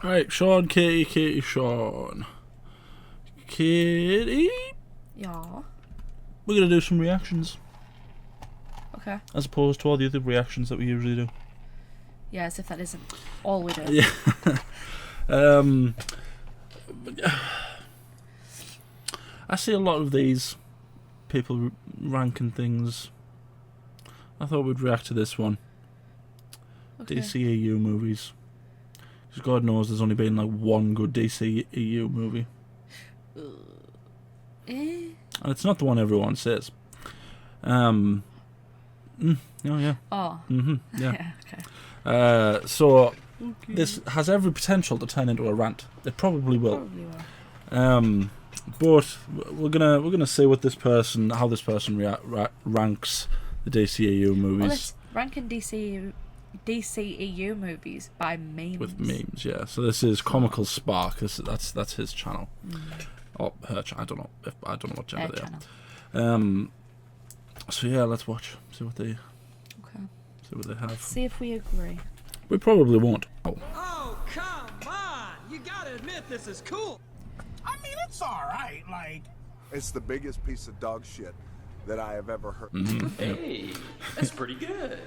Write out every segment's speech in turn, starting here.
Right, Sean, Katie, Sean. Katie? Yeah. We're going to do some reactions. Okay. As opposed to all the other reactions that we usually do. Yeah, as if that isn't all we do. Yeah. I see a lot of these people ranking things. I thought we'd react to this one. Okay. DCEU movies. Because God knows there's only been like one good DCEU movie. Eh? And it's not the one everyone says. Oh, yeah. Oh. Yeah. Yeah, okay. So, this has every potential to turn into a rant. It probably will. Probably will. But we're gonna see what this person, how this person ranks the DCEU movies. Well, it's ranking DCEU movies by memes. With memes, yeah. So this is Comical Spark. That's his channel, or her channel. I don't know what gender they are. So yeah, let's watch. See what they have. See if we agree. We probably won't. Oh, come on! You gotta admit this is cool. I mean, it's alright, like... It's the biggest piece of dog shit that I have ever heard. Hey, that's pretty good.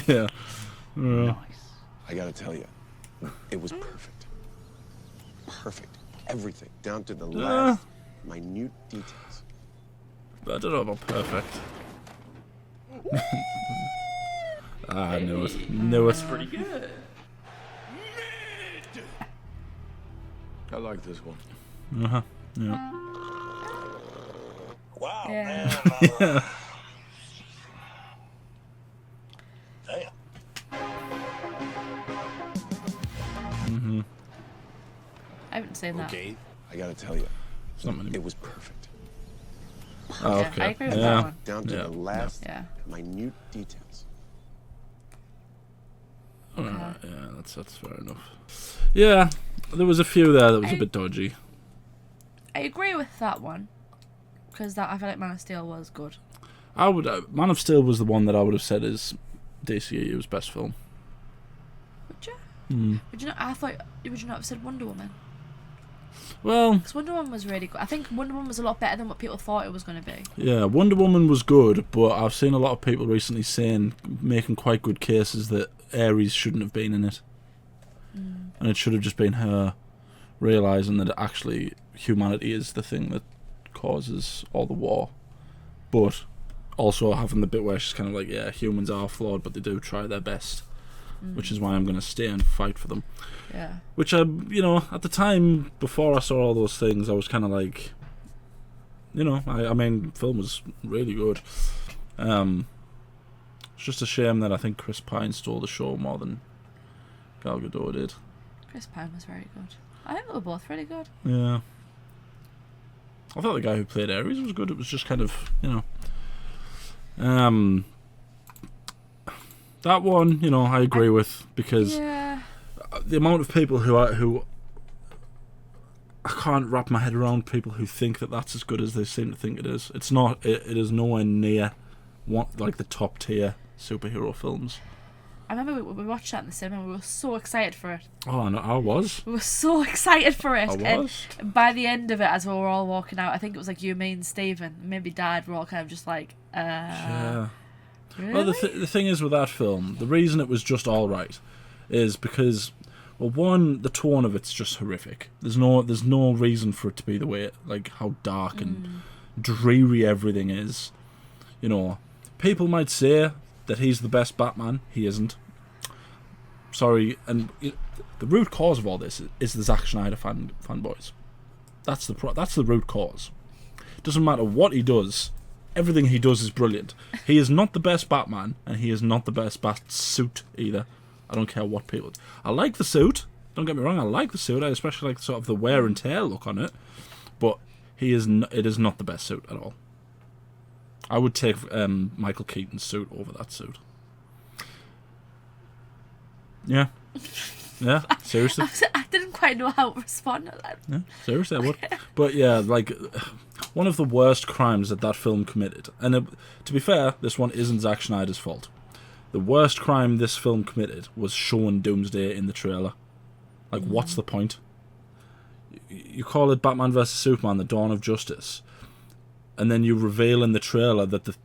Yeah. Nice. I gotta tell you, it was perfect. Perfect. Everything, down to the last minute details. I don't know about perfect. I knew it. That's pretty good. I like this one. Yeah. Wow, Yeah. man. Damn. I haven't seen that. Okay, I gotta tell you, It's not many. it was perfect. Oh, Yeah, okay. I agree with yeah. that one. Down to Yeah, the last yeah. minute details. Alright, yeah, that's fair enough. Yeah, there was a few there that was a bit dodgy. I agree with that one. Because I feel like Man of Steel was good. I would Man of Steel was the one that I would have said is DCEU's best film. Would you? Would you not? Would you not have said Wonder Woman? Well, Because Wonder Woman was really good. I think Wonder Woman was a lot better than what people thought it was going to be. yeah, Wonder Woman was good, but I've seen a lot of people recently making quite good cases that Ares shouldn't have been in it. And it should have just been her realising that actually humanity is the thing that causes all the war. But also having the bit where she's kind of like, yeah, humans are flawed, but they do try their best. Which is why I'm going to stay and fight for them. Yeah. Which at the time, before I saw all those things, I was kind of like, I mean, the film was really good. It's just a shame that I think Chris Pine stole the show more than Gal Gadot did. Chris Pine was very good. I think they were both really good. Yeah. I thought the guy who played Ares was good. It was just kind of, that one, I agree with, because the amount of people who I can't wrap my head around people who think that that's as good as they seem to think it is. It's not. It is nowhere near like the top tier superhero films. I remember we watched that in the cinema and we were so excited for it. Oh, no, I was. We were so excited for it. I was. And by the end of it, as we were all walking out, I think it was like you, me and Stephen, maybe Dad, were all kind of just like, Yeah. really? Well, the thing is with that film, the reason it was just all right is because, well, one, the tone of it's just horrific. There's no reason for it to be the way like how dark and dreary everything is. People might say that he's the best Batman. He isn't. Sorry, and the root cause of all this is the Zack Snyder fanboys. That's the root cause. Doesn't matter what he does. Everything he does is brilliant. He is not the best Batman, and he is not the best Bat suit either. I don't care what people... I like the suit. Don't get me wrong, I like the suit. I especially like sort of the wear and tear look on it. But it is not the best suit at all. I would take Michael Keaton's suit over that suit. Yeah. Yeah, seriously. I didn't quite know how to respond to that. Yeah, seriously, I would. But yeah, like, one of the worst crimes that film committed. And to be fair, this one isn't Zack Snyder's fault. The worst crime this film committed was showing Doomsday in the trailer. Like, what's the point? You call it Batman vs Superman: The Dawn of Justice, and then you reveal in the trailer that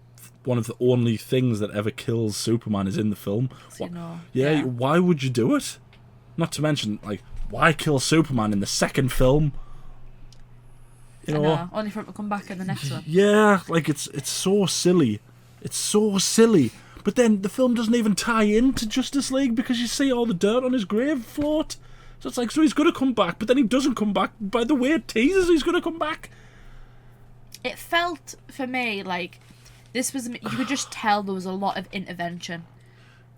one of the only things that ever kills Superman is in the film. You know, yeah, why would you do it? Not to mention, like, why kill Superman in the second film? You know, only for him to come back in the next one. Yeah, like, it's so silly. It's so silly. But then the film doesn't even tie into Justice League because you see all the dirt on his grave float. So it's like, so he's going to come back, but then he doesn't come back. By the way it teases he's going to come back. It felt, for me, like this was... You could just tell there was a lot of intervention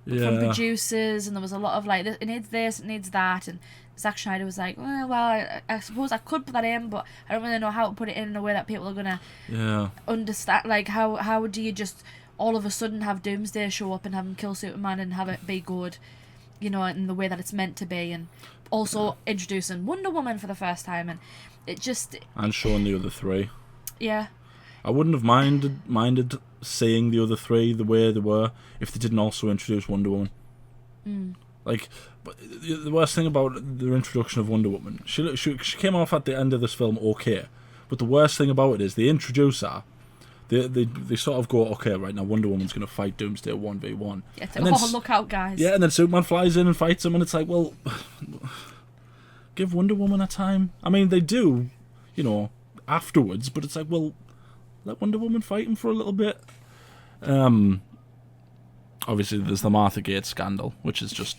from producers, and there was a lot of, like, it needs this, it needs that, and Zack Snyder was like, well, I suppose I could put that in, but I don't really know how to put it in a way that people are going to understand. Like, how do you just... all of a sudden have Doomsday show up and have him kill Superman and have it be good, you know, in the way that it's meant to be, and also introducing Wonder Woman for the first time, and it just... And showing the other three. Yeah. I wouldn't have minded seeing the other three the way they were if they didn't also introduce Wonder Woman. Like, but the worst thing about the introduction of Wonder Woman, she came off at the end of this film okay, but the worst thing about it is they introduce her. They sort of go, okay, right, now Wonder Woman's going to fight Doomsday 1v1. Yeah, oh, look out, guys. Yeah, and then Superman flies in and fights him, and it's like, well, give Wonder Woman a time. I mean, they do, you know, afterwards, but it's like, well, let Wonder Woman fight him for a little bit. Obviously, there's the Martha Gate scandal, which is just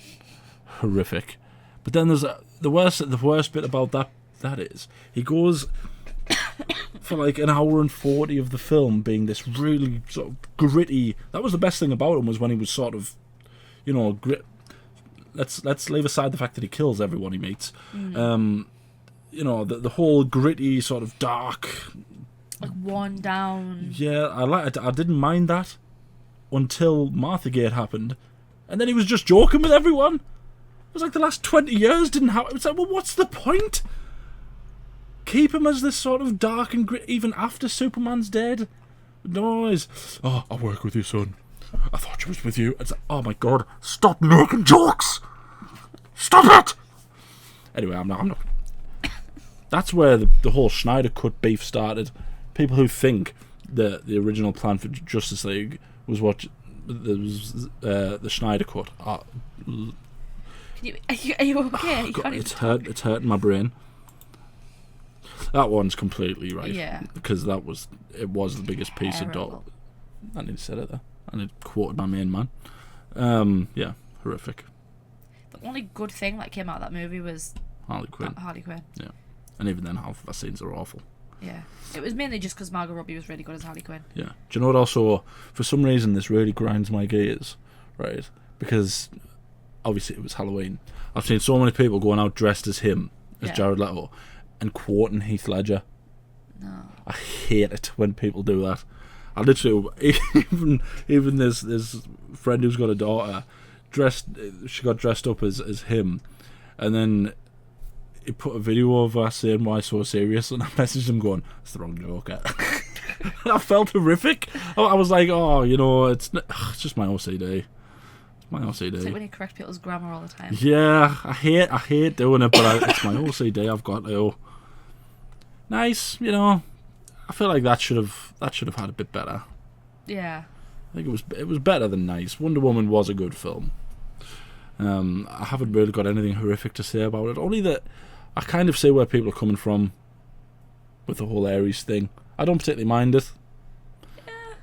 horrific. But then there's the worst bit about that is, he goes... for like an hour and 40 of the film being this really sort of gritty. That was the best thing about him, was when he was sort of, you know, let's leave aside the fact that he kills everyone he meets. You know, the whole gritty sort of dark, like, worn down. Yeah, I didn't mind that until Martha Gate happened, and then he was just joking with everyone. It was like the last 20 years didn't happen. It's like, well, what's the point? Keep him as this sort of dark and grit even after Superman's dead. No, I'll work with you, son. I thought she was with you. It's like, oh my god, stop making jokes! Stop it! Anyway, I'm not. That's where the whole Snyder Cut beef started. People who think that the original plan for Justice League was what the Snyder Cut. Are you okay? God, it's hurting my brain. That one's completely right. Yeah. Because it was the biggest piece of dog. I need to say it there. I need to quote my main man. Yeah, horrific. The only good thing that came out of that movie was Harley Quinn. Yeah. And even then, half of her scenes are awful. Yeah. It was mainly just because Margot Robbie was really good as Harley Quinn. Yeah. Do you know what also, for some reason, this really grinds my gears, right? Because, obviously, it was Halloween. I've seen so many people going out dressed as him, as Jared Leto, and quoting Heath Ledger. No. I hate it when people do that. I literally, even this friend who's got a daughter, she got dressed up as him, and then he put a video of her saying why so serious, and I messaged him going, that's the wrong Joker. I felt horrific. I was like, oh, you know, it's just my OCD. My OCD. It's like when you correct people's grammar all the time. Yeah, I hate doing it, but it's my OCD. I've got to. Nice, you know. I feel like that should have had a bit better. Yeah. I think it was better than nice. Wonder Woman was a good film. I haven't really got anything horrific to say about it. Only that I kind of see where people are coming from with the whole Ares thing. I don't particularly mind it. Yeah.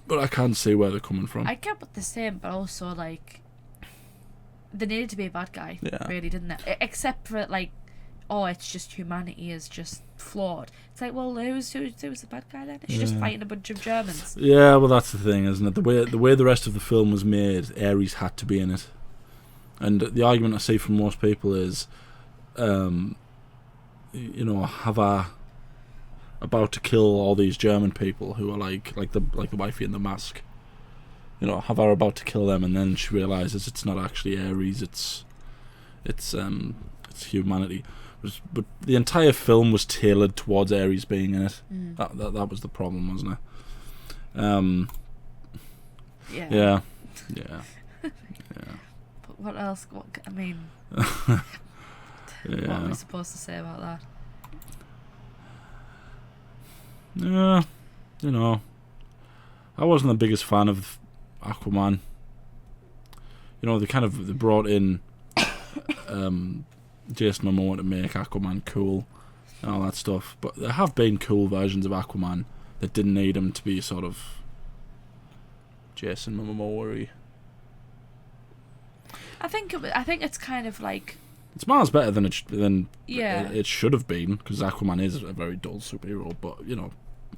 But I can't see where they're coming from. I get what they're saying, but also, like, there needed to be a bad guy, really, didn't it? Except for, like, oh, it's just humanity is just flawed. It's like, well, who's the bad guy then? Is she just fighting a bunch of Germans? Yeah, well, that's the thing, isn't it? The way the rest of the film was made, Ares had to be in it. And the argument I see from most people is, you know, have I about to kill all these German people who are like the wifey in The Mask. You know, have her about to kill them, and then she realizes it's not actually Ares, it's humanity. But the entire film was tailored towards Ares being in it. That was the problem, wasn't it? Yeah. Yeah. But what else? I mean, Yeah. what are we supposed to say about that? Yeah, you know, I wasn't the biggest fan of Aquaman. You know, they brought in Jason Momoa to make Aquaman cool and all that stuff, but there have been cool versions of Aquaman that didn't need him to be sort of Jason Momoa-y. I think it's kind of like, It's miles better than Yeah. it should have been, because Aquaman is a very dull superhero, but you know,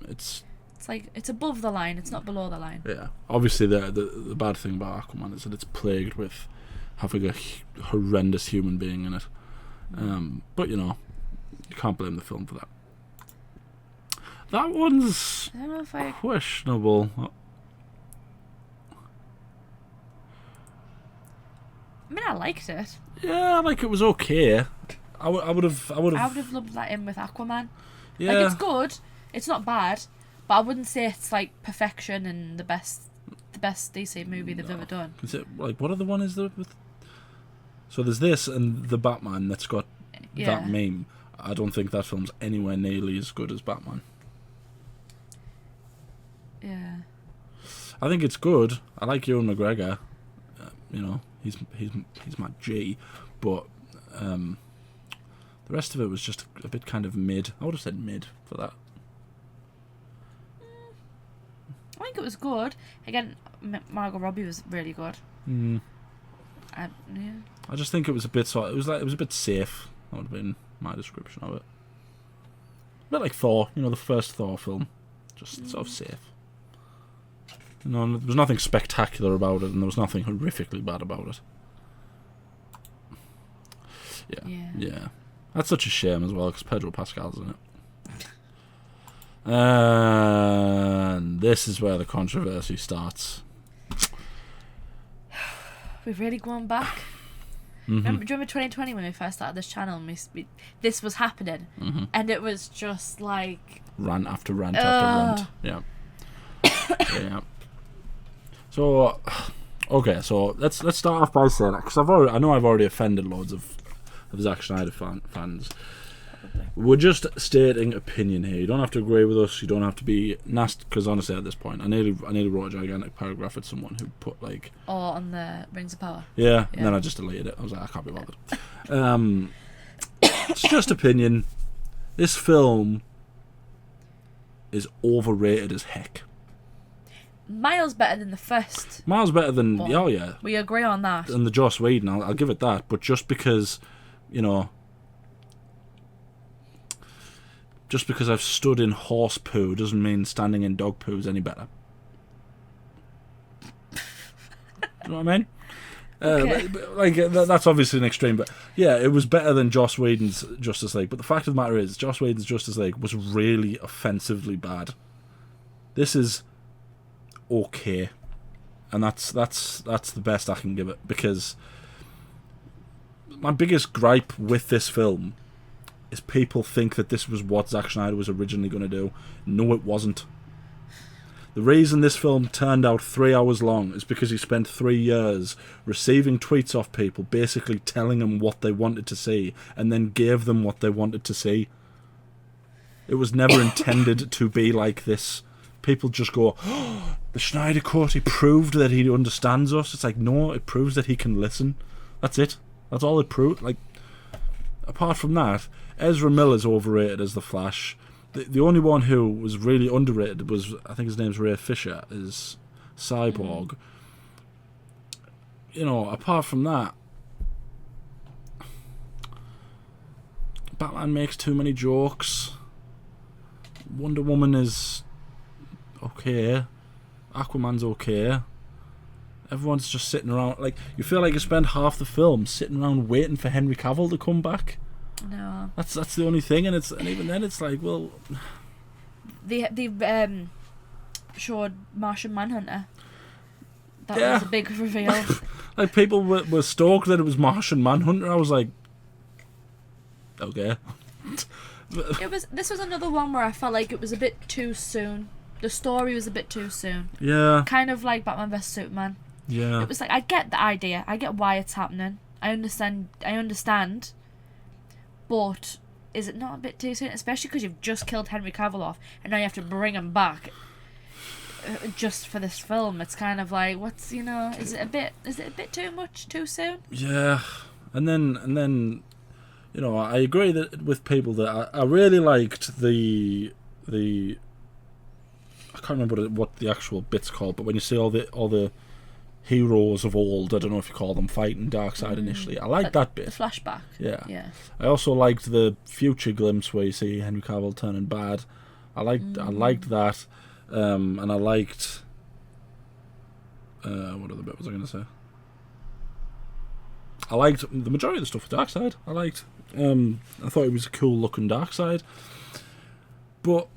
it's like it's above the line. It's not below the line. yeah. Obviously, the bad thing about Aquaman is that it's plagued with having a horrendous human being in it. But you know, you can't blame the film for that. That one's I don't know if I. questionable. I mean, I liked it. Yeah, like it was okay. I would have. I would have loved that in with Aquaman. Yeah, Like, it's good. It's not bad, but I wouldn't say it's like perfection and the best DC movie they've ever done. Is it, like, what other one is there with? So there's this and the Batman that's got Yeah. that meme. I don't think that film's anywhere nearly as good as Batman. Yeah. I think it's good. I like Ewan McGregor. You know, he's my G, but the rest of it was just a bit kind of mid. I would have said mid for that. I think it was good. Again, Margot Robbie was really good. Yeah. I just think it was a bit it was a bit safe. That would have been my description of it. A bit like Thor, you know, the first Thor film, just sort of safe. You know, there was nothing spectacular about it, and there was nothing horrifically bad about it. Yeah. That's such a shame as well, because Pedro Pascal's in it. And this is where the controversy starts. We've really gone back. Do you remember 2020 when we first started this channel and this was happening? And it was just like... Rant after rant after rant. Yeah. Yeah. So, okay, so let's start off by saying that, because I know I've already offended loads of Zack Snyder fans. We're just stating opinion here. You don't have to agree with us. You don't have to be nasty. Because honestly, at this point, I nearly wrote a gigantic paragraph at someone who put like, Oh, on the Rings of Power. yeah, and then I just deleted it. I was like, I can't be bothered. It's just opinion. This film is overrated as heck. Miles better than the first. Miles better than But yeah. We agree on that. And the Joss Whedon, I'll give it that. But just because, you know, just because I've stood in horse poo doesn't mean standing in dog poo is any better. Do you know what I mean? Okay. That's obviously an extreme, but yeah, it was better than Joss Whedon's Justice League. But the fact of the matter is, Joss Whedon's Justice League was really offensively bad. This is okay, and that's the best I can give it, because my biggest gripe with this film is people think that this was what Zack Snyder was originally going to do. No, it wasn't. The reason this film turned out 3 hours long is because he spent 3 years receiving tweets off people, basically telling them what they wanted to see, and then gave them what they wanted to see. It was never intended to be like this. People just go, oh, the Schneider Cut, he proved that he understands us. It's like, no, it proves that he can listen. That's it. That's all it proved. Like, apart from that, Ezra Miller's overrated as the Flash. The only one who was really underrated was, I think his name's Ray Fisher, is Cyborg. You know, apart from that, Batman makes too many jokes. Wonder Woman is okay. Aquaman's okay. Everyone's just sitting around, like, you feel like you spend half the film sitting around waiting for Henry Cavill to come back. No. That's the only thing, and even then it's like, well, They showed Martian Manhunter. That Yeah. was a big reveal. like people were stoked that it was Martian Manhunter. I was like, Okay. This was another one where I felt like it was a bit too soon. The story was a bit too soon. Yeah. Kind of like Batman vs Superman. Yeah. It was like, I get the idea. I get why it's happening. I understand. But is it not a bit too soon? Especially because you've just killed Henry Cavill off, and now you have to bring him back just for this film. It's kind of like, what's, is it a bit too much, too soon? Yeah. And then, I agree that with people that I really liked the I can't remember what the actual bit's called, but when you see all the heroes of old, I don't know if you call them, fighting Darkseid initially. I liked that bit. The flashback. Yeah. I also liked the future glimpse where you see Henry Cavill turning bad. I liked that, and I liked. What other bit was I going to say? I liked the majority of the stuff with Darkseid. I thought it was a cool looking Darkseid, but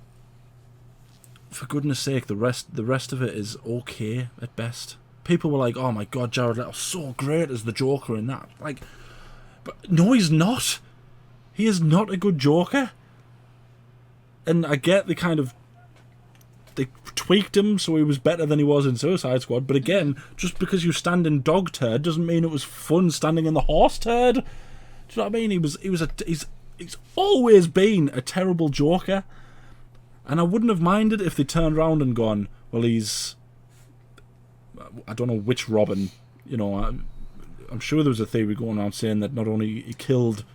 for goodness sake, the rest of it is okay at best. People were like, "Oh my god, Jared Leto's so great as the Joker in that." Like, but no, he's not. He is not a good Joker. And I get they tweaked him so he was better than he was in Suicide Squad. But again, just because you stand in dog turd doesn't mean it was fun standing in the horse turd. Do you know what I mean? He's always been a terrible Joker. And I wouldn't have minded if they turned around and gone, well, I don't know which Robin. I'm sure there was a theory going around saying that not only he killed,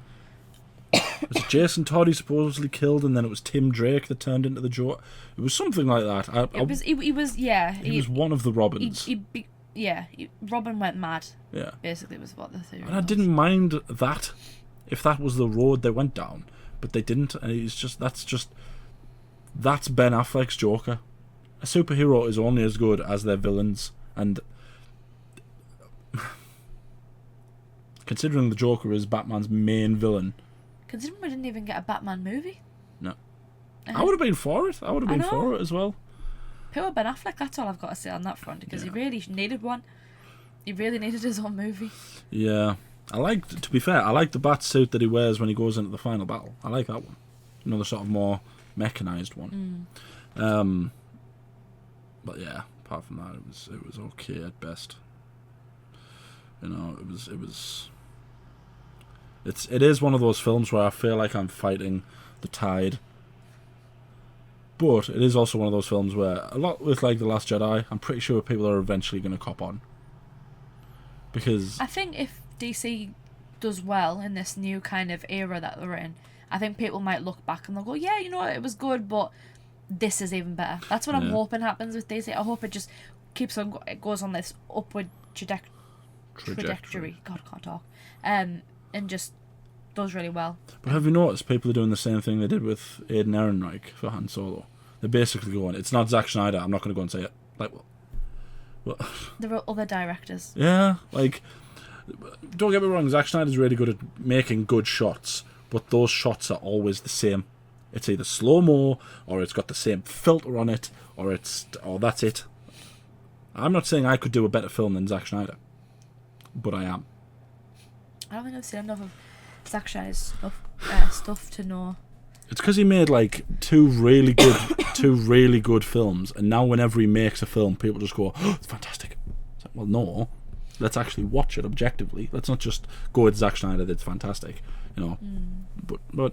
was it Jason Todd he supposedly killed, and then it was Tim Drake that turned into the Joker. It was something like that. He was one of the Robins. Robin went mad. Yeah, basically was what the theory. And was. I didn't mind that if that was the road they went down, but they didn't, and that's Ben Affleck's Joker. A superhero is only as good as their villains, and considering the Joker is Batman's main villain. Considering we didn't even get a Batman movie. No. I would have been for it. I would have been for it as well. Poor Ben Affleck, that's all I've got to say on that front, because he really needed one. He really needed his own movie. Yeah. To be fair, I like the bat suit that he wears when he goes into the final battle. I like that one. The sort of more mechanized one. But yeah, apart from that, it was okay at best. It is one of those films where I feel like I'm fighting the tide, but it is also one of those films where a lot with like The Last Jedi, I'm pretty sure people are eventually going to cop on, because I think if DC does well in this new kind of era that they're in, I think people might look back and they'll go, yeah, it was good, but this is even better. That's what I'm hoping happens with DC. I hope it just keeps on, it goes on this upward trajectory. God, I can't talk. And just does really well. But have you noticed people are doing the same thing they did with Aiden Ehrenreich for Han Solo? They're basically going, it's not Zack Snyder, I'm not going to go and say it. Like, what? There are other directors. Yeah, like, don't get me wrong, Zack Snyder's really good at making good shots, but those shots are always the same. It's either slow-mo, or it's got the same filter on it, or that's it. I'm not saying I could do a better film than Zack Snyder, but I am. I don't think I've seen enough of Zack Snyder's stuff to know. It's because he made like two really good films, and now whenever he makes a film, people just go, "Oh, it's fantastic." It's like, well, no, let's actually watch it objectively. Let's not just go with Zack Snyder. That's fantastic, But I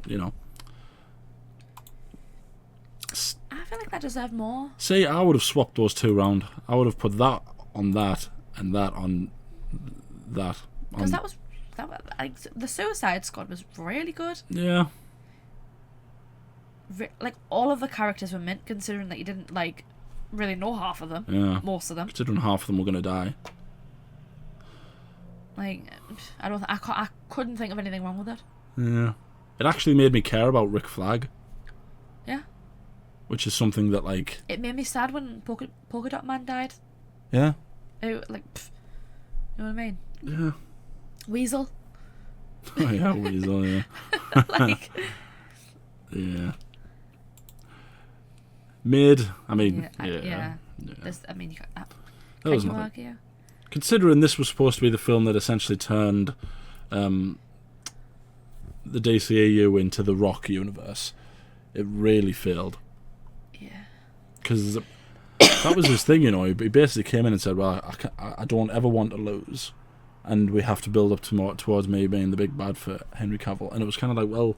feel like that deserved more. See, I would have swapped those two round. I would have put that on that and that on that. Because the Suicide Squad was really good. Yeah. Like, all of the characters were mint, considering that you didn't really know half of them. Yeah. Most of them. Considering half of them were gonna die. Like, I couldn't think of anything wrong with it. Yeah. It actually made me care about Rick Flag. Yeah. Which is something that it made me sad when Polka Dot Man died. Yeah. You know what I mean? Yeah. Weasel. Oh yeah, Weasel. Yeah. Yeah. Mid. I mean. Yeah. You can't argue. Considering this was supposed to be the film that essentially turned the DCEU into the Rock universe. It really failed. Yeah. Because that was his thing, you know. He basically came in and said, well, I don't ever want to lose, and we have to build up towards me being the big bad for Henry Cavill. And it was kind of like, well,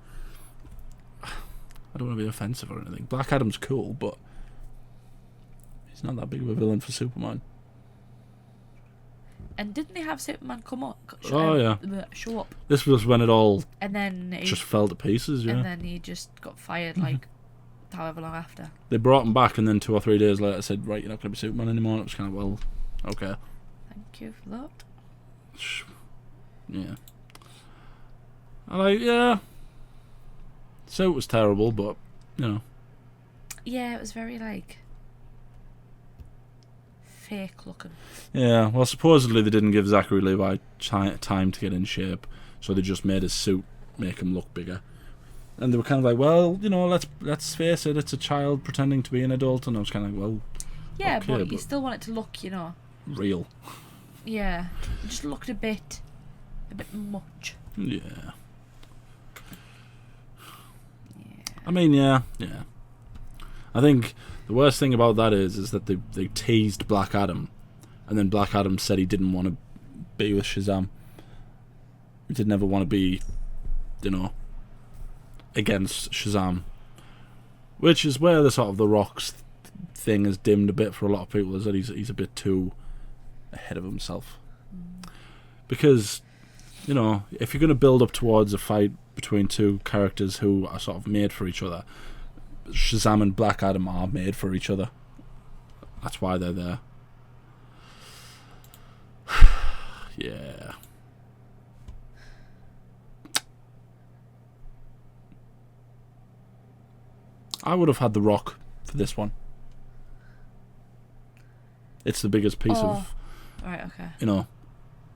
I don't want to be offensive or anything. Black Adam's cool, but he's not that big of a villain for Superman. And didn't they have Superman come up? Show up. This was when it all and then just fell to pieces, yeah. And then he just got fired, like, however long after. They brought him back, and then 2 or 3 days later said, right, you're not going to be Superman anymore. And it was kind of, well, okay. Thank you for that. Yeah. Yeah. So it was terrible, but, you know. Yeah, it was very, like, fake looking. Yeah, well, supposedly they didn't give Zachary Levi time to get in shape, so they just made his suit make him look bigger. And they were kind of like, well, you know, let's face it, it's a child pretending to be an adult, and I was kind of like, well, yeah, okay, but you still want it to look, you know, real. Yeah, it just looked a bit much. Yeah. I mean, yeah. I think the worst thing about that is that they teased Black Adam, and then Black Adam said he didn't want to be with Shazam. He didn't ever want to be, you know, against Shazam. Which is where the sort of the Rock's thing is dimmed a bit for a lot of people, is that he's a bit too ahead of himself. Because, you know, if you're going to build up towards a fight between two characters who are sort of made for each other, Shazam and Black Adam are made for each other. That's why they're there. Yeah. I would have had The Rock for this one. It's the biggest piece of... Right, okay. You know,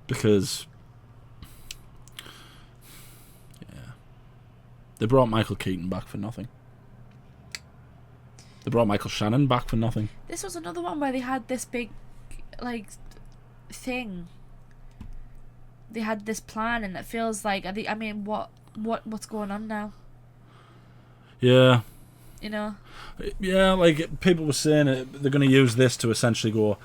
because... Yeah. They brought Michael Keaton back for nothing. They brought Michael Shannon back for nothing. This was another one where they had this big, like, thing. They had this plan, and it feels like, I mean, what's going on now? Yeah. You know? Yeah, like, people were saying they're going to use this to essentially go,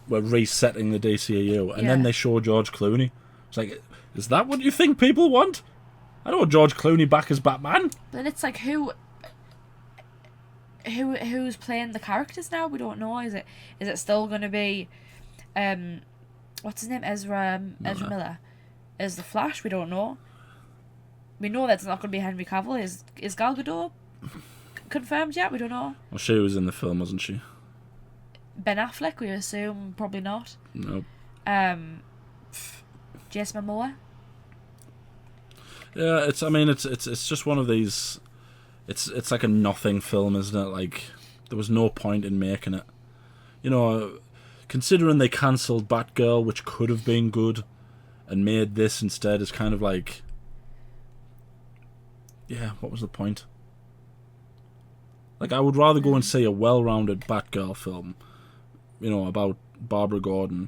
we're resetting the DCEU, and then they show George Clooney. It's like, is that what you think people want? I don't want George Clooney back as Batman. But it's like, who's playing the characters now? We don't know. Is it still going to be, what's his name? Ezra Miller. Is the Flash? We don't know. We know that's not going to be Henry Cavill. Is Gal Gadot confirmed yet? We don't know. Well, she was in the film, wasn't she? Ben Affleck, we assume probably not. Nope. Jason Momoa. Yeah, it's just one of these. It's like a nothing film, isn't it? Like, there was no point in making it. You know, considering they cancelled Batgirl, which could have been good, and made this instead, is kind of like, yeah, what was the point? Like, I would rather go and see a well-rounded Batgirl film, you know, about Barbara Gordon,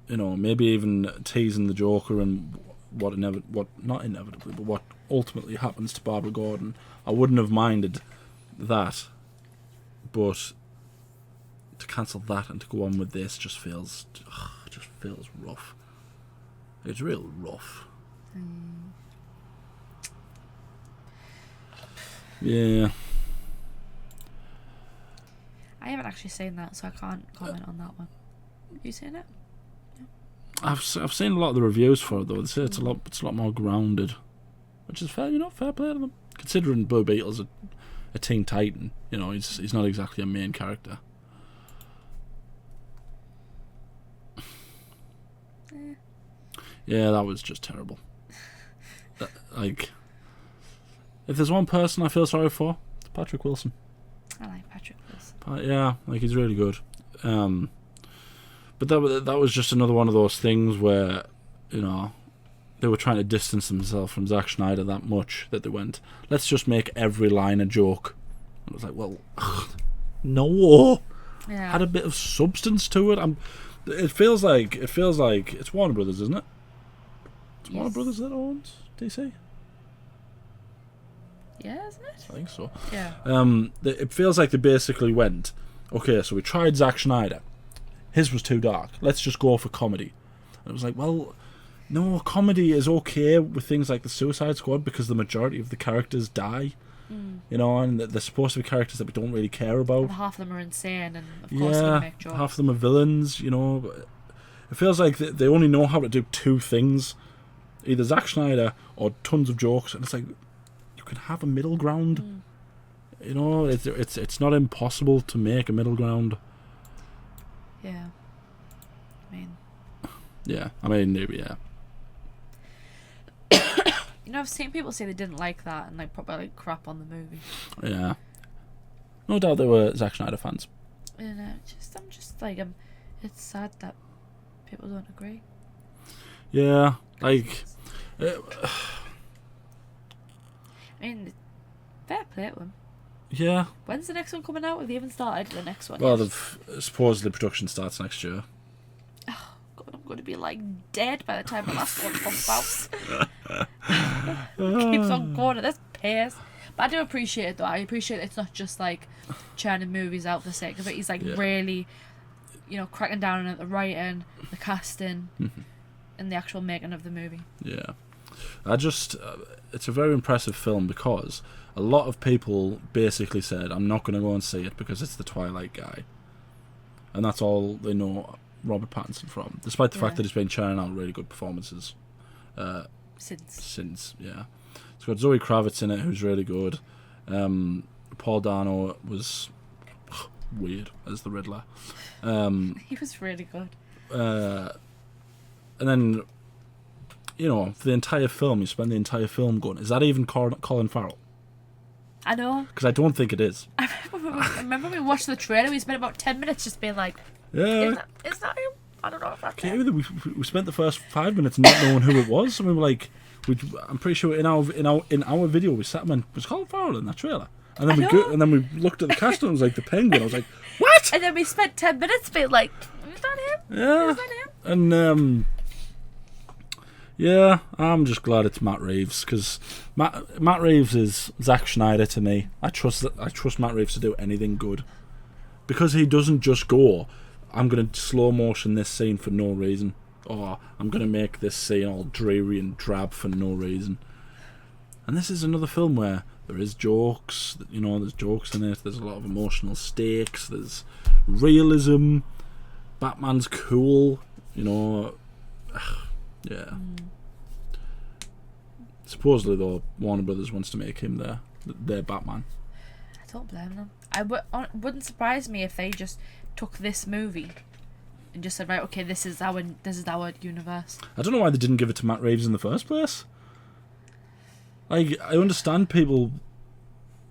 you know, maybe even teasing the Joker and what not inevitably, but what ultimately happens to Barbara Gordon. I wouldn't have minded that, but to cancel that and to go on with this just feels rough. It's real rough. Yeah. I haven't actually seen that, so I can't comment on that one. Have you seen it? I've seen a lot of the reviews for it, though. They say it's a lot more grounded, which is fair, you know, fair play to them. Considering Blue Beetle's a Teen Titan, you know, he's not exactly a main character. Yeah, that was just terrible. Like, if there's one person I feel sorry for, it's Patrick Wilson. I like Patrick Wilson. Yeah, like, he's really good. But that was just another one of those things where, you know, they were trying to distance themselves from Zack Snyder that much that they went, let's just make every line a joke. And I was like, well, no. Yeah. Had a bit of substance to it. It feels like it's Warner Brothers, isn't it? It's Warner Brothers that owns DC. Yeah, isn't it? I think so. Yeah. It feels like they basically went, okay, so we tried Zack Snyder. His was too dark. Let's just go for comedy. And it was like, well, no, comedy is okay with things like the Suicide Squad because the majority of the characters die. You know, and they're supposed to be characters that we don't really care about. And half of them are insane, and of course they're gonna make jokes. Half of them are villains, you know. But it feels like they only know how to do two things. Either Zack Snyder or tons of jokes. And it's like, you can have a middle ground. You know, it's not impossible to make a middle ground. Yeah. I mean, maybe, yeah. You know, I've seen people say they didn't like that and like probably like crap on the movie. Yeah. No doubt they were Zack Snyder fans. And I'm just like, it's sad that people don't agree. Yeah, like... I mean, fair play to them. Yeah. When's the next one coming out? Have they even started the next one? Well, yet? supposedly production starts next year. Oh, God, I'm going to be like dead by the time the last one comes out. Keeps on going at this pace. But I do appreciate it though. I appreciate it's not just like churning movies out for the sake of it. He's like really, you know, cracking down on the writing, the casting, and the actual making of the movie. Yeah. It's a very impressive film because a lot of people basically said, I'm not going to go and see it because it's the Twilight guy. And that's all they know Robert Pattinson from, despite the fact that he's been churning out really good performances. Since, yeah. It's got Zoe Kravitz in it, who's really good. Paul Dano was weird as the Riddler. He was really good. And then, you know, for the entire film, you spend the entire film going, is that even Colin Farrell? I know. Because I don't think it is. I remember we watched the trailer, we spent about 10 minutes just being like, Yeah. is that him? I don't know if that's Yeah, him. we spent the first 5 minutes not knowing who it was, and we were like, I'm pretty sure in our video we sat and went, was Colin Farrell in that trailer? And then we looked at the cast and it was like the Penguin. I was like, what? And then we spent 10 minutes being like, is that him? Yeah. Is that him? And yeah, I'm just glad it's Matt Reeves because Matt Reeves is Zack Snyder to me. I trust Matt Reeves to do anything good because he doesn't just go, I'm going to slow motion this scene for no reason, or I'm going to make this scene all dreary and drab for no reason. And this is another film where there is jokes, you know, there's jokes in it, there's a lot of emotional stakes, there's realism, Batman's cool, you know, yeah. Supposedly, though, Warner Brothers wants to make him their Batman. I don't blame them. Wouldn't surprise me if they just took this movie and just said, right, okay, this is our universe. I don't know why they didn't give it to Matt Reeves in the first place. Like, I understand people,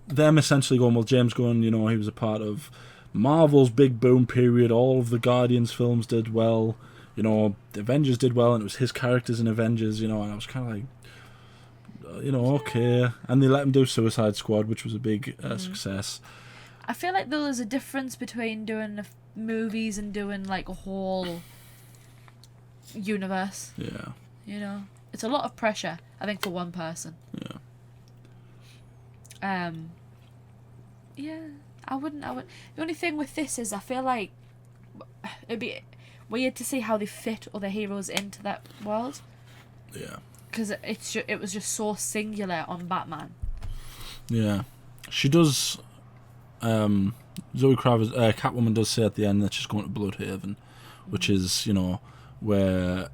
them essentially going, well, James Gunn, you know, he was a part of Marvel's big boom period, all of the Guardians films did well, you know, the Avengers did well, and it was his characters in Avengers, you know, and I was kind of like, you know, okay. And they let him do Suicide Squad, which was a big success. I feel like there's a difference between doing movies and doing like a whole universe. Yeah. You know, it's a lot of pressure, I think, for one person. Yeah. Yeah, I wouldn't. The only thing with this is I feel like it'd be weird to see how they fit other heroes into that world. Yeah. Because it was just so singular on Batman. Yeah. She does. Zoe Kravitz, Catwoman does say at the end that she's going to Bloodhaven, which is, you know, where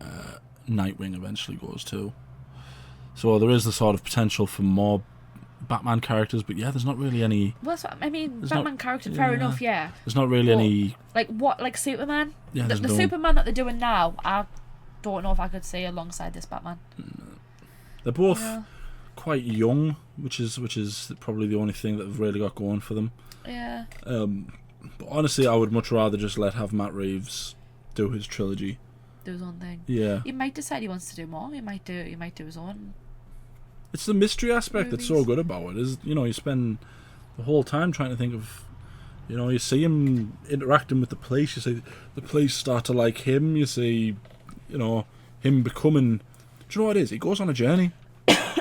Nightwing eventually goes to. So there is the sort of potential for more Batman characters, but yeah, there's not really any. Well, that's what I mean. Batman character, fair enough, yeah. There's not really any. Like Superman. Yeah, the Superman that they're doing now, I don't know if I could see alongside this Batman. They're both quite young, which is probably the only thing that they've really got going for them. Yeah. But honestly, I would much rather just have Matt Reeves do his trilogy. Do his own thing. Yeah. He might decide he wants to do more. He might do his own. It's the mystery aspect movies. that's so good about it. Is, you know, you spend the whole time trying to think of, you know, you see him interacting with the police. You see the police start to like him. You see, you know, him becoming. Do you know what it is? He goes on a journey.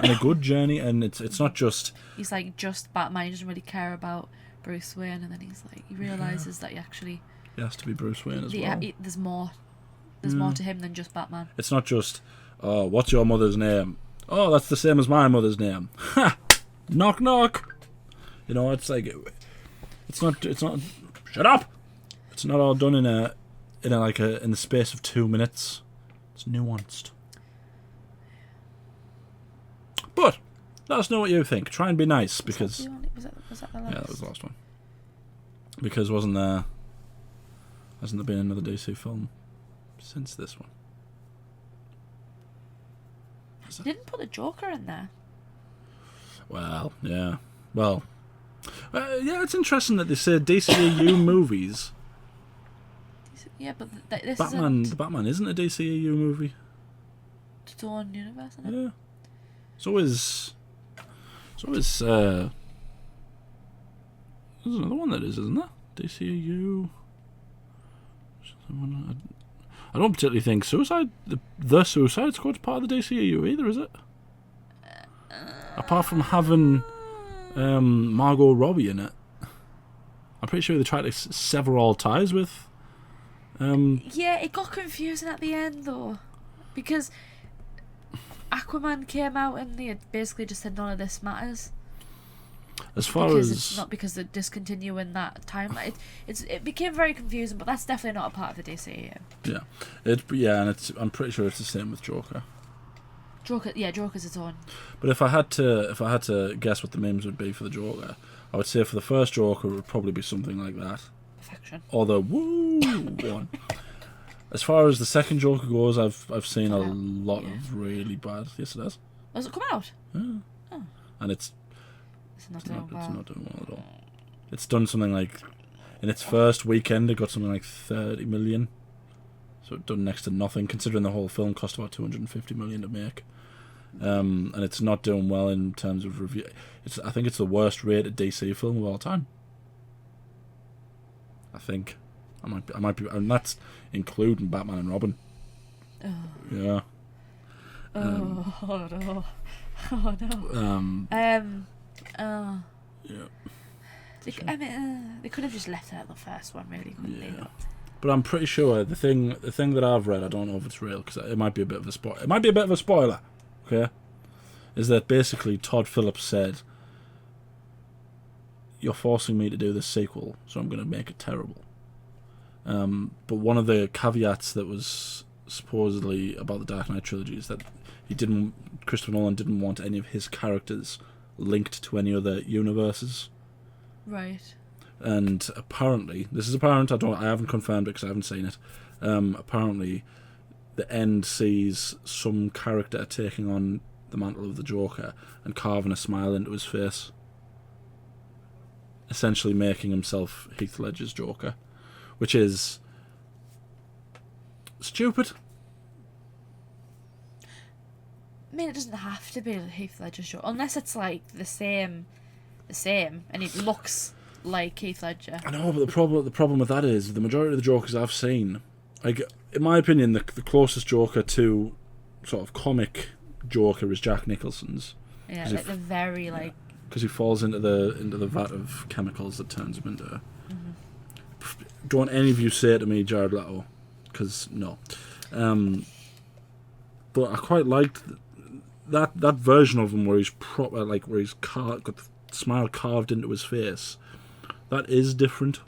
and a good journey, and it's not just He's like just Batman. He doesn't really care about Bruce Wayne, and then he realizes that he actually has to be Bruce Wayne as well. There's more. There's more to him than just Batman. It's not just, oh, what's your mother's name? Oh, that's the same as my mother's name. Ha! Knock knock. You know, it's like it's not. Shut up. It's not all done in the space of 2 minutes. It's nuanced. But let us know what you think. Try and be nice, because Was that the last? yeah, that was the last one. Because hasn't there been another DC film since this one? You didn't put the Joker in there. Well, yeah. Well, yeah, it's interesting that they say DCEU movies. Yeah, but this The Batman isn't a DCEU movie. It's its own universe, isn't it? Yeah. So is there's another one that is, isn't there? DCEU. I don't particularly think the Suicide Squad's part of the DCEU either, is it? Apart from having Margot Robbie in it, I'm pretty sure they tried to sever all ties with. Yeah, it got confusing at the end though, because Aquaman came out and they had basically just said none of this matters. It's not because they're discontinuing that timeline. It became very confusing, but that's definitely not a part of the DCEU. Yeah, and I'm pretty sure it's the same with Joker. Joker's its own. But if I had to guess what the memes would be for the Joker, I would say for the first Joker it would probably be something like that. Perfection. Or the woo one. As far as the second Joker goes, I've seen a lot of really bad. Yes, it has. Does it come out? Yeah. Oh. And it's It's not not doing well at all. It's done something like, in its first weekend, it got something like 30 million. So it done next to nothing, considering the whole film cost about 250 million to make. And it's not doing well in terms of review. I think it's the worst rated DC film of all time. I think. I might be, and that's including Batman and Robin. Oh. Yeah. Oh no. Oh no. Yeah. They could have just left it at the first one, really, couldn't they? But I'm pretty sure the thing that I've read, I don't know if it's real, because it might be a bit of a spoiler. It might be a bit of a spoiler, okay? Is that basically Todd Phillips said, "You're forcing me to do this sequel, so I'm going to make it terrible." But one of the caveats that was supposedly about the Dark Knight trilogy is that Christopher Nolan didn't want any of his characters linked to any other universes. Right. And apparently, this is apparent, I haven't confirmed it because I haven't seen it. Apparently, the end sees some character taking on the mantle of the Joker and carving a smile into his face, essentially making himself Heath Ledger's Joker, which is stupid. I mean, it doesn't have to be Heath Ledger's Joker, unless it's like the same, and it looks like Heath Ledger. I know, but the problem with that is the majority of the Jokers I've seen, like, in my opinion, the closest Joker to sort of comic Joker is Jack Nicholson's. Yeah, like the very like. Because he falls into the vat of chemicals that turns him into. Mm-hmm. Don't any of you say to me, Jared Leto, because no. But I quite liked that version of him where he's proper, like where he's got the smile carved into his face. That is different.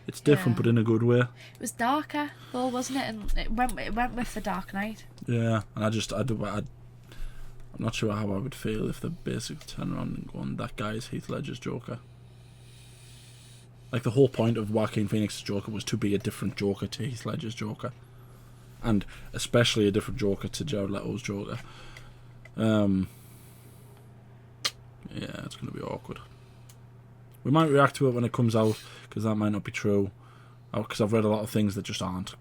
It's different, but in a good way. It was darker, though, wasn't it? And it went with the Dark Knight. Yeah, and I'm not sure how I would feel if they basically turn around and go on, that guy is Heath Ledger's Joker. Like, the whole point of Joaquin Phoenix's Joker was to be a different Joker to Heath Ledger's Joker. And especially a different Joker to Jared Leto's Joker. Yeah, it's going to be awkward. We might react to it when it comes out, because that might not be true. Because I've read a lot of things that just aren't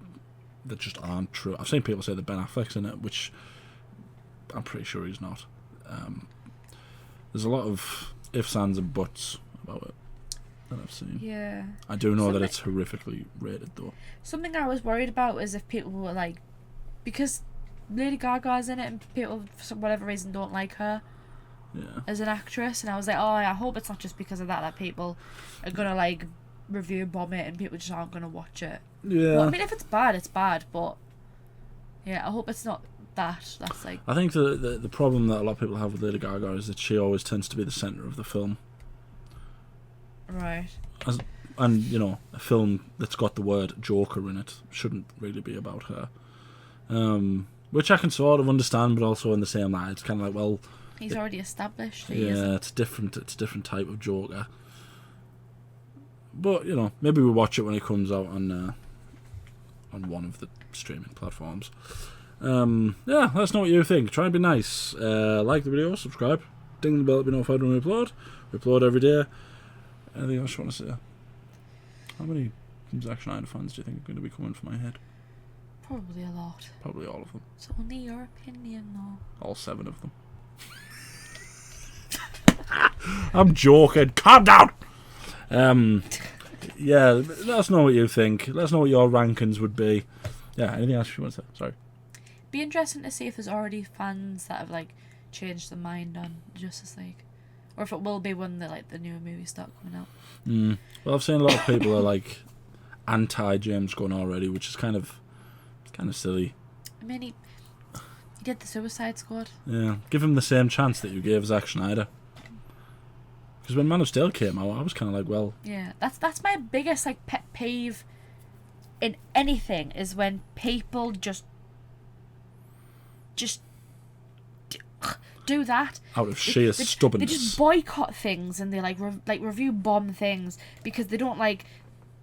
true. I've seen people say that Ben Affleck's in it, which I'm pretty sure he's not. There's a lot of ifs, ands, and buts about it that I've seen. Yeah. I do know that it's horrifically rated, though. Something I was worried about is if people were like, because Lady Gaga's in it, and people for whatever reason don't like her as an actress. And I was like, oh, I hope it's not just because of that people are gonna like review bomb it and people just aren't gonna watch it. Yeah. But, I mean, if it's bad, it's bad. But yeah, I hope it's not that. That's like. I think the problem that a lot of people have with Lady Gaga is that she always tends to be the centre of the film. Right. And, you know, a film that's got the word Joker in it shouldn't really be about her. Which I can sort of understand, but also in the same light, it's kind of like, well... He's already established. It's a different type of Joker. But, you know, maybe we'll watch it when it comes out on one of the streaming platforms. Yeah, let us know what you think. Try and be nice. Like the video, subscribe, ding the bell to be notified when we upload. We upload every day. Anything else you want to say? How many Zack Snyder fans do you think are going to be coming for my head? Probably a lot. Probably all of them. It's only your opinion, though. All 7 of them. I'm joking. Calm down! Yeah, let us know what you think. Let us know what your rankings would be. Yeah, anything else you want to say? Sorry. Be interesting to see if there's already fans that have like changed their mind on Justice League, or if it will be when the newer movies start coming out. Well, I've seen a lot of people are like anti James Gunn already, which is kind of silly. I mean, he did the Suicide Squad. Yeah, give him the same chance that you gave Zack Snyder. Because when Man of Steel came out, I was kind of like, well... Yeah, that's my biggest like pet peeve in anything, is when people just do that. Out of sheer stubbornness. They just boycott things, and they review bomb things because they don't like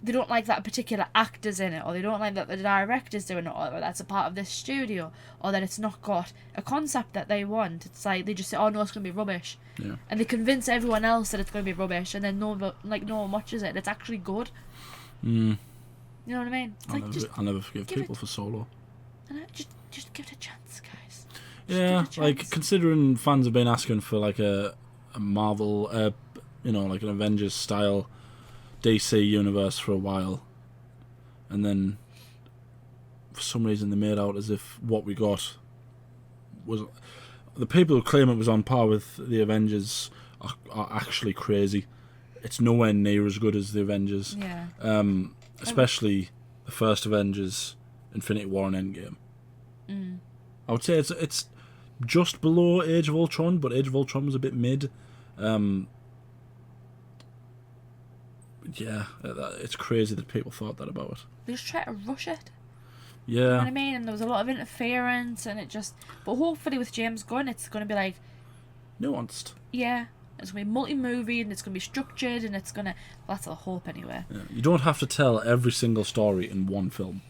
that particular actor's in it, or they don't like that the director's doing it, or that's a part of this studio, or that it's not got a concept that they want. It's like they just say, oh no, it's going to be rubbish. Yeah. And they convince everyone else that it's going to be rubbish, and then no one watches it, and it's actually good. You know what I mean? It's I'll never forgive people for Solo. Just give it a chance, guys. Yeah, like, considering fans have been asking for like a Marvel, like an Avengers style DC universe for a while, and then for some reason they made out as if what we got was... The people who claim it was on par with the Avengers are actually crazy. It's nowhere near as good as the Avengers. Yeah. Especially the first Avengers, Infinity War and Endgame. I would say it's just below Age of Ultron, but Age of Ultron was a bit mid. Yeah, it's crazy that people thought that about it. They just try to rush it. Yeah. You know what I mean? And there was a lot of interference, and it just... But hopefully with James Gunn, it's going to be like... Nuanced. Yeah. It's going to be multi-movie, and it's going to be structured, and it's going to... Well, that's the hope, anyway. Yeah. You don't have to tell every single story in one film.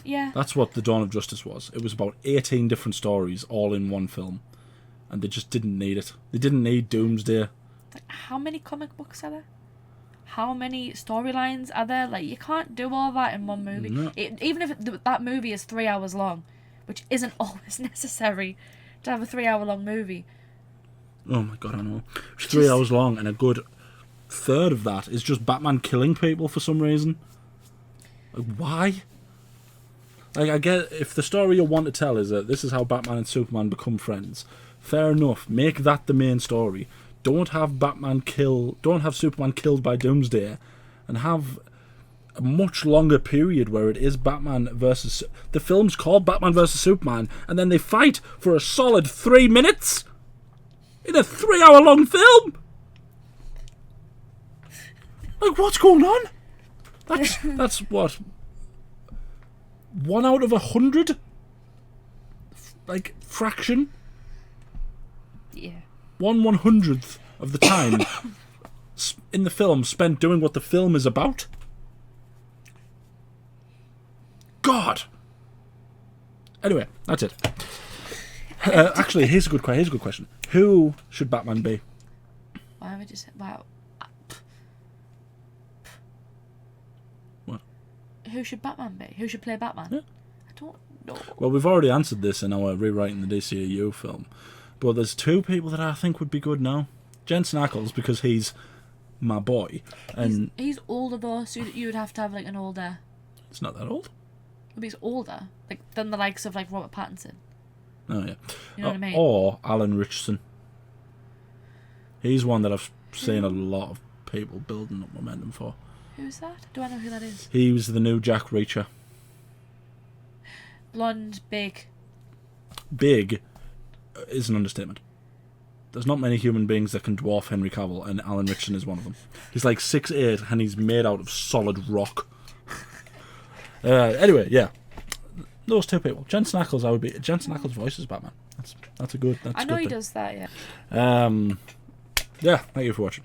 Yeah. That's what The Dawn of Justice was. It was about 18 different stories, all in one film. And they just didn't need it. They didn't need Doomsday. Like, how many comic books are there? How many storylines are there? Like, you can't do all that in one movie. No. Even if that movie is 3 hours long, which isn't always necessary to have a 3 hour long movie. Oh my god, I know. It's 3 hours long, and a good third of that is just Batman killing people for some reason. Like, why? Like, I get, if the story you want to tell is that this is how Batman and Superman become friends, fair enough, make that the main story. Don't have Superman killed by Doomsday, and have a much longer period where it is Batman versus... The film's called Batman versus Superman, and then they fight for a solid 3 minutes in a 3 hour long film. Like, what's going on? That's what, 1 out of 100, like, fraction. Yeah. 1/100th of the time in the film spent doing what the film is about. God. Anyway, that's it. Actually, here's a good question. Who should Batman be? Why would you say... Wow. What? Who should Batman be? Who should play Batman? Yeah. I don't know. Well, we've already answered this in our rewriting the DCEU film. But there's 2 people that I think would be good now. Jensen Ackles, because he's my boy. And he's older though, so you would have to have like an older... It's not that old. But he's older, like than the likes of like Robert Pattinson. Oh yeah. You know what I mean? Or Alan Richardson. He's one that I've seen a lot of people building up momentum for. Who's that? Do I know who that is? He was the new Jack Reacher. Blonde, big. Big is an understatement. There's not many human beings that can dwarf Henry Cavill, and Alan Richardson is one of them. He's like 6'8", and he's made out of solid rock. Anyway, yeah. Those two people. Jensen Ackles' voice is Batman. That's a good. That's I know good he thing. does that. Yeah. Yeah. Thank you for watching.